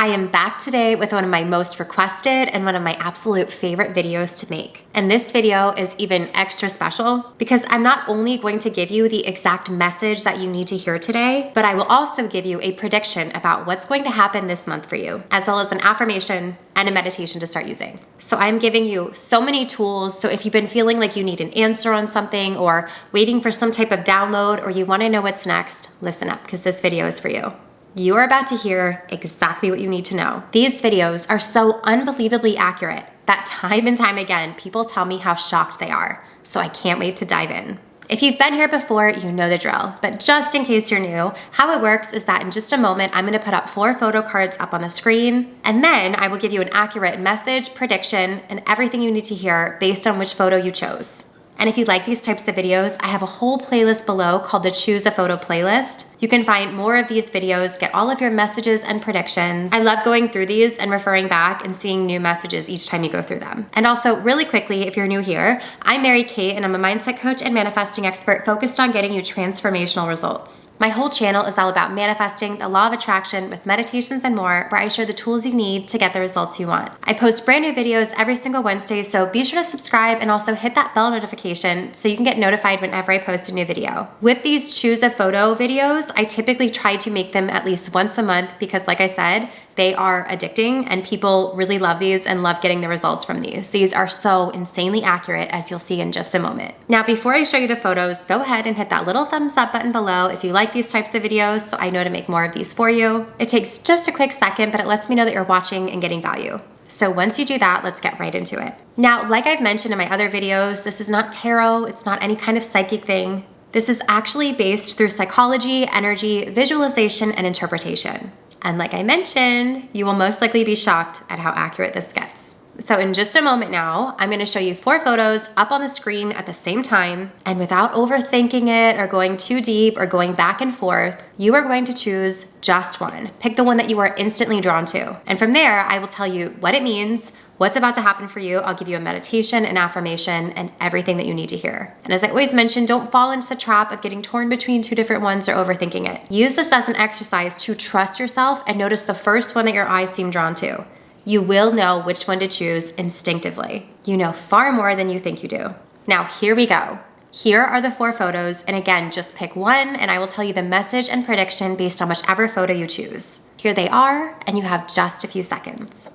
I am back today with one of my most requested and one of my absolute favorite videos to make. And this video is even extra special because I'm not only going to give you the exact message that you need to hear today, but I will also give you a prediction about what's going to happen this month for you, as well as an affirmation and a meditation to start using. So I'm giving you so many tools. So if you've been feeling like you need an answer on something or waiting for some type of download or you want to know what's next, listen up because this video is for you. You are about to hear exactly what you need to know. These videos are so unbelievably accurate that time and time again, people tell me how shocked they are. So I can't wait to dive in. If you've been here before, you know the drill, but just in case you're new, how it works is that in just a moment, I'm gonna put up 4 photo cards up on the screen, and then I will give you an accurate message, prediction, and everything you need to hear based on which photo you chose. And if you like these types of videos, I have a whole playlist below called the Choose a Photo playlist. You can find more of these videos, get all of your messages and predictions. I love going through these and referring back and seeing new messages each time you go through them. And also, really quickly, if you're new here, I'm Mary Kate and I'm a mindset coach and manifesting expert focused on getting you transformational results. My whole channel is all about manifesting the law of attraction with meditations and more, where I share the tools you need to get the results you want. I post brand new videos every single Wednesday, so be sure to subscribe and also hit that bell notification so you can get notified whenever I post a new video. With these Choose a Photo videos, I typically try to make them at least once a month because, like I said, they are addicting and people really love these and love getting the results from these. These are so insanely accurate, as you'll see in just a moment. Now, before I show you the photos, go ahead and hit that little thumbs up button below if you like these types of videos so I know to make more of these for you. It takes just a quick second, but it lets me know that you're watching and getting value. So once you do that, let's get right into it. Now, like I've mentioned in my other videos, this is not tarot, it's not any kind of psychic thing. This is actually based through psychology, energy, visualization, and interpretation. And like I mentioned, you will most likely be shocked at how accurate this gets. So in just a moment now, I'm gonna show you 4 photos up on the screen at the same time, and without overthinking it or going too deep or going back and forth, you are going to choose just one. Pick the one that you are instantly drawn to. And from there, I will tell you what it means, what's about to happen for you. I'll give you a meditation, an affirmation, and everything that you need to hear. And as I always mention, don't fall into the trap of getting torn between 2 different ones or overthinking it. Use this as an exercise to trust yourself and notice the first one that your eyes seem drawn to. You will know which one to choose instinctively. You know far more than you think you do. Now, here we go. Here are the 4 photos, and again, just pick one and I will tell you the message and prediction based on whichever photo you choose. Here they are, and you have just a few seconds.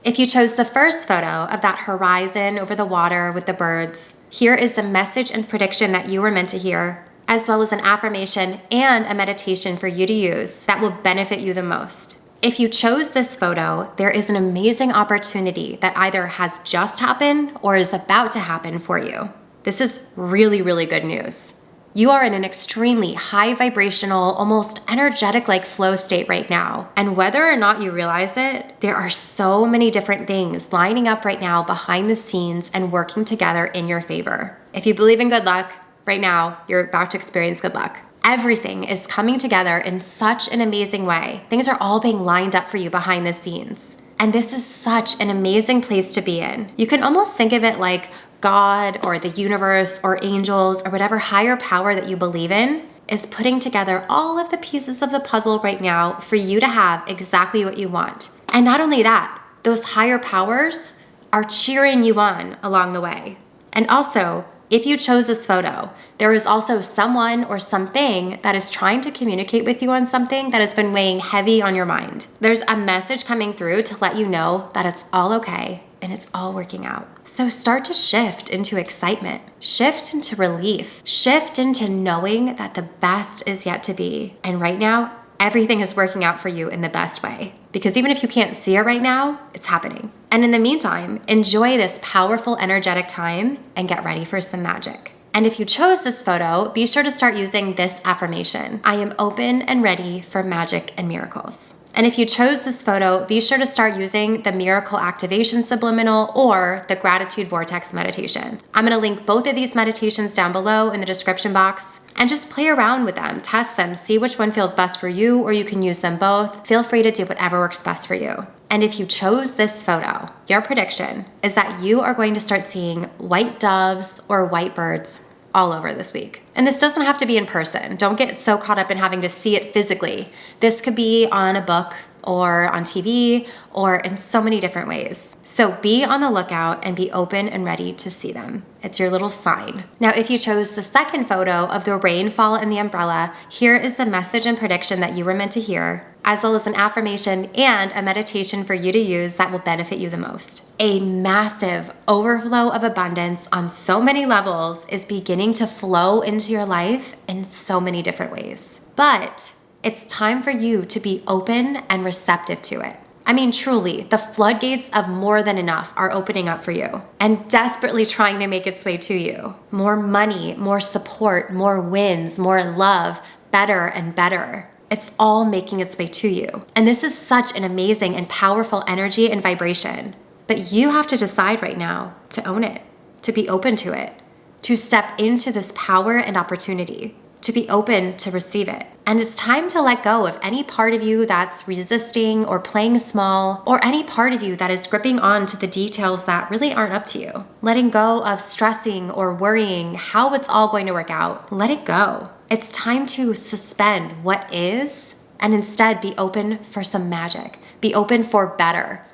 If you chose the first photo of that horizon over the water with the birds, here is the message and prediction that you were meant to hear, as well as an affirmation and a meditation for you to use that will benefit you the most. If you chose this photo, there is an amazing opportunity that either has just happened or is about to happen for you. This is really, really good news. You are in an extremely high vibrational, almost energetic like flow state right now. And whether or not you realize it, there are so many different things lining up right now behind the scenes and working together in your favor. If you believe in good luck, right now, you're about to experience good luck. Everything is coming together in such an amazing way. Things are all being lined up for you behind the scenes. And this is such an amazing place to be in. You can almost think of it like God or the universe or angels or whatever higher power that you believe in is putting together all of the pieces of the puzzle right now for you to have exactly what you want. And not only that, those higher powers are cheering you on along the way. And also, if you chose this photo, there is also someone or something that is trying to communicate with you on something that has been weighing heavy on your mind. There's a message coming through to let you know that it's all okay and it's all working out. So start to shift into excitement, shift into relief, shift into knowing that the best is yet to be. And right now, everything is working out for you in the best way. Because even if you can't see it right now, it's happening. And in the meantime, enjoy this powerful, energetic time and get ready for some magic. And if you chose this photo, be sure to start using this affirmation. I am open and ready for magic and miracles. And if you chose this photo, be sure to start using the Miracle Activation Subliminal or the Gratitude Vortex Meditation. I'm gonna link both of these meditations down below in the description box. And just play around with them, test them, see which one feels best for you, or you can use them both. Feel free to do whatever works best for you. And if you chose this photo, your prediction is that you are going to start seeing white doves or white birds all over this week. And this doesn't have to be in person. Don't get so caught up in having to see it physically. This could be on a book or on TV or in so many different ways. So be on the lookout and be open and ready to see them. It's your little sign. Now, if you chose the second photo of the rainfall and the umbrella, here is the message and prediction that you were meant to hear, as well as an affirmation and a meditation for you to use that will benefit you the most. A massive overflow of abundance on so many levels is beginning to flow into your life in so many different ways. But it's time for you to be open and receptive to it. I mean, truly, the floodgates of more than enough are opening up for you and desperately trying to make its way to you. More money, more support, more wins, more love, better and better. It's all making its way to you. And this is such an amazing and powerful energy and vibration. But you have to decide right now to own it, to be open to it, to step into this power and opportunity, to be open to receive it. And it's time to let go of any part of you that's resisting or playing small, or any part of you that is gripping on to the details that really aren't up to you. Letting go of stressing or worrying how it's all going to work out. Let it go. It's time to suspend what is and instead be open for some magic. Be open for better.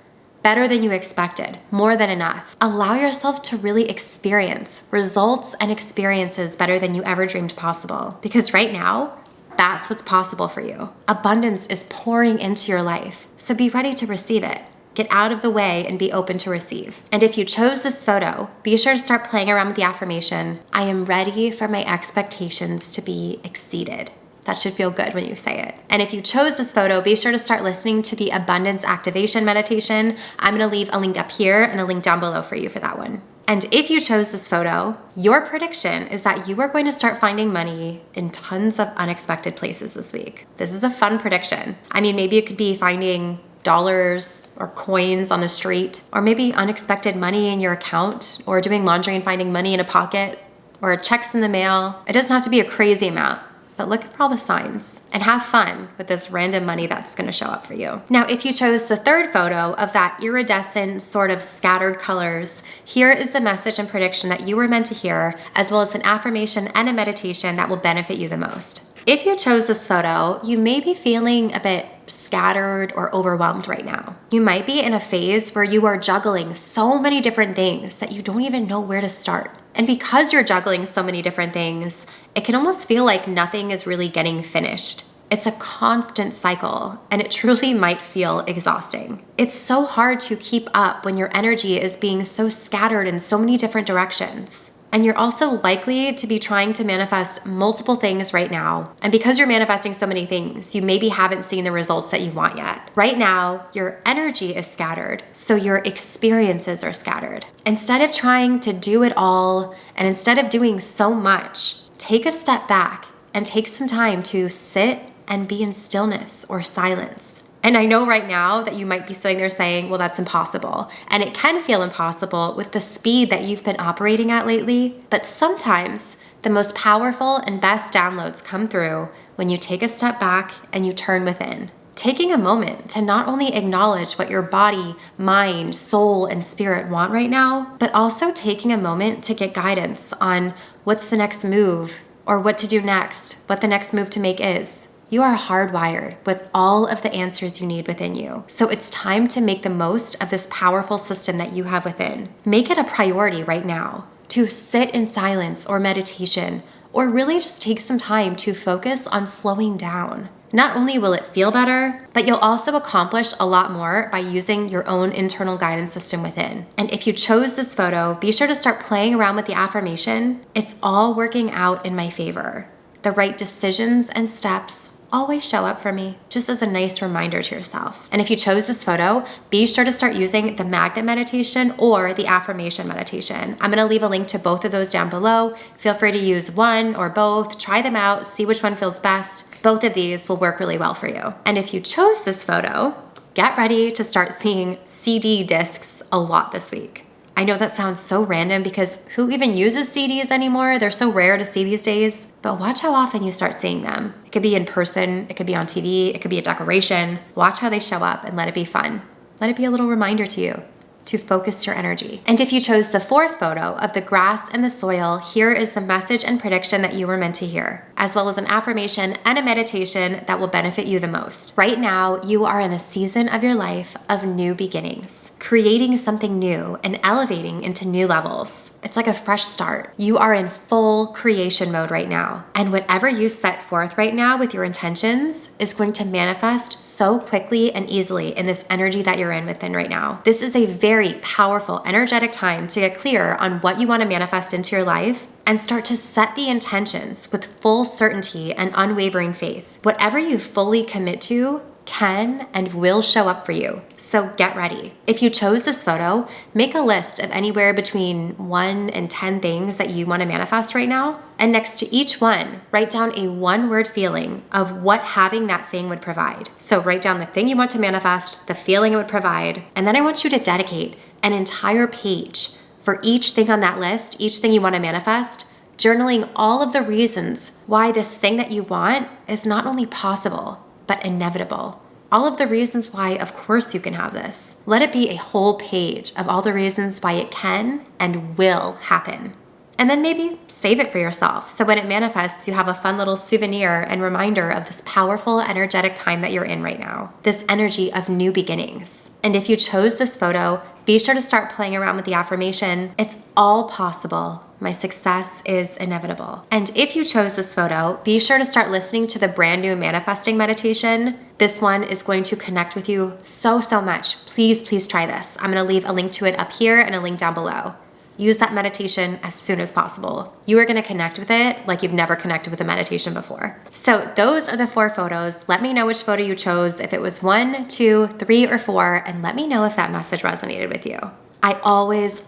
Better than you expected, more than enough. Allow yourself to really experience results and experiences better than you ever dreamed possible. Because right now, that's what's possible for you. Abundance is pouring into your life, so be ready to receive it. Get out of the way and be open to receive. And if you chose this photo, be sure to start playing around with the affirmation, I am ready for my expectations to be exceeded. That should feel good when you say it. And if you chose this photo, be sure to start listening to the abundance activation meditation. I'm gonna leave a link up here and a link down below for you for that one. And if you chose this photo, your prediction is that you are going to start finding money in tons of unexpected places this week. This is a fun prediction. I mean, maybe it could be finding dollars or coins on the street, or maybe unexpected money in your account, or doing laundry and finding money in a pocket, or checks in the mail. It doesn't have to be a crazy amount. But look for all the signs and have fun with this random money that's gonna show up for you. Now, if you chose the third photo of that iridescent sort of scattered colors, here is the message and prediction that you were meant to hear, as well as an affirmation and a meditation that will benefit you the most. If you chose this photo, you may be feeling a bit scattered or overwhelmed right now. You might be in a phase where you are juggling so many different things that you don't even know where to start. And because you're juggling so many different things, it can almost feel like nothing is really getting finished. It's a constant cycle, and it truly might feel exhausting. It's so hard to keep up when your energy is being so scattered in so many different directions. And you're also likely to be trying to manifest multiple things right now. And because you're manifesting so many things, you maybe haven't seen the results that you want yet. Right now, your energy is scattered, so your experiences are scattered. Instead of trying to do it all, and instead of doing so much, take a step back and take some time to sit and be in stillness or silence. And I know right now that you might be sitting there saying, well, that's impossible. And it can feel impossible with the speed that you've been operating at lately. But sometimes the most powerful and best downloads come through when you take a step back and you turn within. Taking a moment to not only acknowledge what your body, mind, soul, and spirit want right now, but also taking a moment to get guidance on what's the next move or what to do next, what the next move to make is. You are hardwired with all of the answers you need within you. So it's time to make the most of this powerful system that you have within. Make it a priority right now to sit in silence or meditation, or really just take some time to focus on slowing down. Not only will it feel better, but you'll also accomplish a lot more by using your own internal guidance system within. And if you chose this photo, be sure to start playing around with the affirmation, it's all working out in my favor. The right decisions and steps always show up for me, just as a nice reminder to yourself. And if you chose this photo, be sure to start using the magnet meditation or the affirmation meditation. I'm gonna leave a link to both of those down below. Feel free to use one or both, try them out, see which one feels best. Both of these will work really well for you. And if you chose this photo, get ready to start seeing CD discs a lot this week. I know that sounds so random because who even uses CDs anymore? They're so rare to see these days, but watch how often you start seeing them. It could be in person, it could be on TV, it could be a decoration. Watch how they show up and let it be fun. Let it be a little reminder to you to focus your energy. And if you chose the fourth photo of the grass and the soil, here is the message and prediction that you were meant to hear, as well as an affirmation and a meditation that will benefit you the most. Right now, you are in a season of your life of new beginnings, creating something new and elevating into new levels. It's like a fresh start. You are in full creation mode right now. And whatever you set forth right now with your intentions is going to manifest so quickly and easily in this energy that you're in within right now. This is a very powerful, energetic time to get clear on what you want to manifest into your life and start to set the intentions with full certainty and unwavering faith. Whatever you fully commit to can and will show up for you. So get ready. If you chose this photo, make a list of anywhere between 1 and 10 things that you want to manifest right now. And next to each one, write down a one-word feeling of what having that thing would provide. So write down the thing you want to manifest, the feeling it would provide, and then I want you to dedicate an entire page for each thing on that list, each thing you want to manifest, journaling all of the reasons why this thing that you want is not only possible, but inevitable. All of the reasons why, of course, you can have this. Let it be a whole page of all the reasons why it can and will happen. And then maybe save it for yourself. So when it manifests, you have a fun little souvenir and reminder of this powerful, energetic time that you're in right now. This energy of new beginnings. And if you chose this photo, be sure to start playing around with the affirmation. It's all possible. My success is inevitable. And if you chose this photo, be sure to start listening to the brand new manifesting meditation. This one is going to connect with you so much. Please try this. I'm gonna leave a link to it up here and a link down below. Use that meditation as soon as possible. You are gonna connect with it like you've never connected with a meditation before. So those are the 4 photos. Let me know which photo you chose, if it was 1, 2, 3, or 4, and let me know if that message resonated with you. I always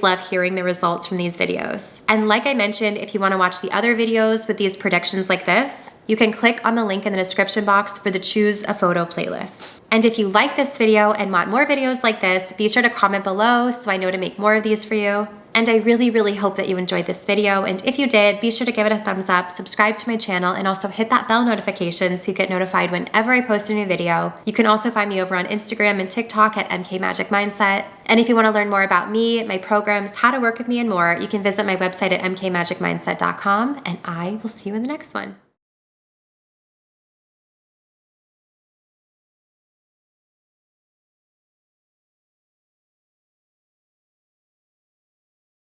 love hearing the results from these videos. And like I mentioned, if you wanna watch the other videos with these predictions like this, you can click on the link in the description box for the Choose a Photo playlist. And if you like this video and want more videos like this, be sure to comment below so I know to make more of these for you. And I really hope that you enjoyed this video. And if you did, be sure to give it a thumbs up, subscribe to my channel, and also hit that bell notification so you get notified whenever I post a new video. You can also find me over on Instagram and TikTok at MK Magic Mindset. And if you want to learn more about me, my programs, how to work with me, and more, you can visit my website at mkmagicmindset.com. And I will see you in the next one.